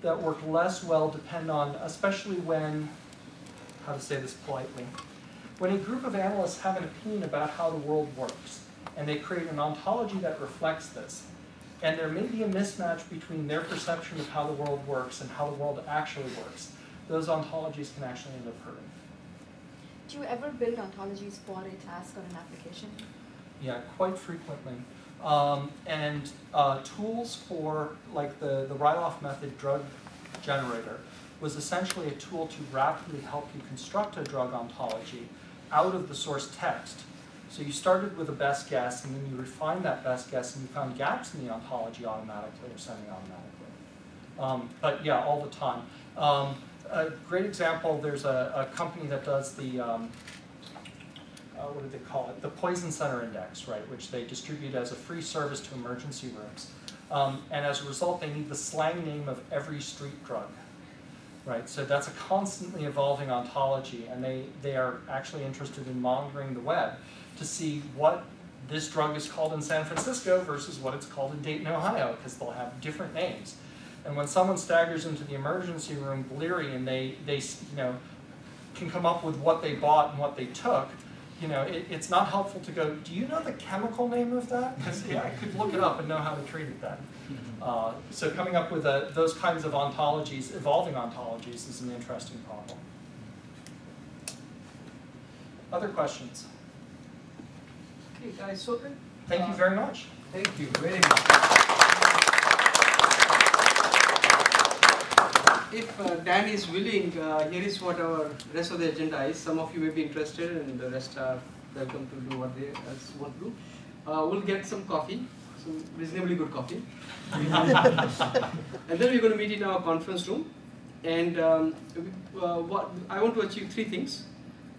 that work less well depend on, especially when, how to say this politely, when a group of analysts have an opinion about how the world works, and they create an ontology that reflects this, and there may be a mismatch between their perception of how the world works and how the world actually works, those ontologies can actually end up hurting. Do you ever build ontologies for a task or an application? Yeah, quite frequently. Tools for, like the Ryloff method drug generator, was essentially a tool to rapidly help you construct a drug ontology out of the source text. So you started with a best guess, and then you refined that best guess, and you found gaps in the ontology automatically or semi-automatically. But yeah, all the time. A great example, there's a company that does the, what do they call it? The Poison Center Index, right, which they distribute as a free service to emergency rooms. And as a result, they need the slang name of every street drug. Right, so that's a constantly evolving ontology, and they are actually interested in monitoring the web to see what this drug is called in San Francisco versus what it's called in Dayton, Ohio, because they'll have different names. And when someone staggers into the emergency room bleary and they can come up with what they bought and what they took, it's not helpful to go, do you know the chemical name of that? Because I could look it up and know how to treat it then. So coming up with those kinds of ontologies, evolving ontologies, is an interesting problem. Other questions? Okay, guys, so thank you very much. Thank you very much. If Dan is willing, here is what our rest of the agenda is. Some of you may be interested, and the rest are welcome to do what they want to do. We'll get some coffee, some reasonably good coffee. And then we're going to meet in our conference room. And what I want to achieve 3 things.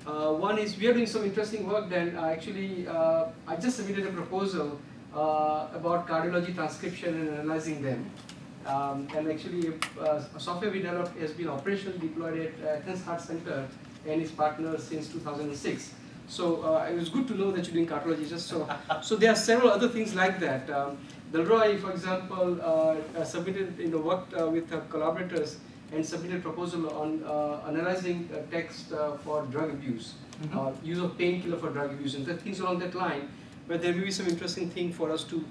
One is we are doing some interesting work. Then I just submitted a proposal about cardiology transcription and analyzing them. And actually, a software we developed has been operationally deployed at Athens Heart Center and its partners since 2006. So it was good to know that you're doing cardiology. So there are several other things like that. Delroy, for example, submitted, worked with and submitted a proposal on analyzing text for drug abuse, use of painkiller for drug abuse, and things along that line. But there may be some interesting thing for us to,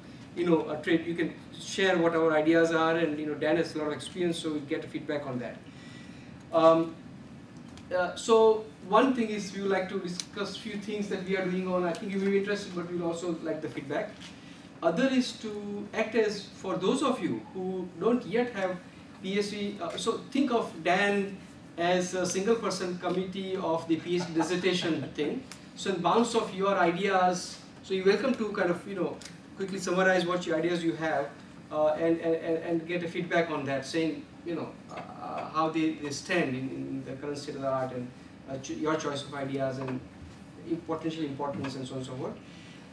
trade. You can share what our ideas are, and Dan has a lot of experience, so we get feedback on that. So one thing is we would like to discuss a few things that we are doing on. I think you may be interested, but we will also like the feedback. Other is to act as, for those of you who don't yet have PhD, so think of Dan as a single person committee of the PhD dissertation thing. So in bounce of your ideas, so you're welcome to kind of quickly summarize what your ideas you have and get a feedback on that, saying how they stand in the current state of the art, and your choice of ideas and potential importance and so on and so forth.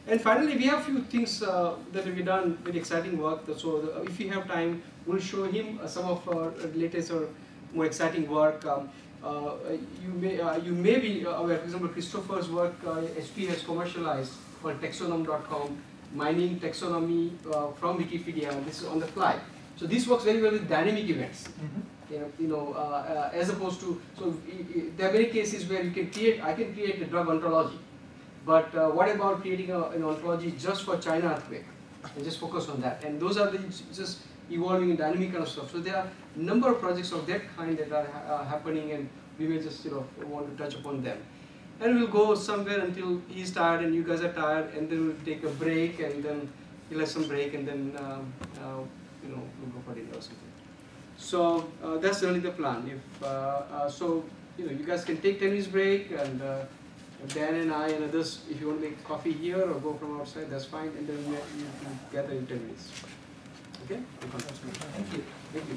And finally, we have a few things that we've done, very exciting work. So if we have time, we'll show him some of our latest or more exciting work. You may be aware, for example, Christopher's work, HP has commercialized for taxonom.com, mining taxonomy from Wikipedia, and this is on the fly. So this works very well with dynamic events. As opposed to, so there are many cases where you can I can create a drug ontology. But what about creating an ontology just for China earthquake, and just focus on that? And those are just evolving in dynamic kind of stuff. So there are a number of projects of that kind that are happening, and we may just want to touch upon them. And we'll go somewhere until he's tired and you guys are tired, and then we'll take a break, and then he'll have some break, and then we'll go for dinner or something. So that's really the plan. If you guys can take 10 minutes break, and Dan and I and others, if you want to make coffee here or go from outside, that's fine, and then you can gather in 10 minutes. Okay? Thank you. Thank you.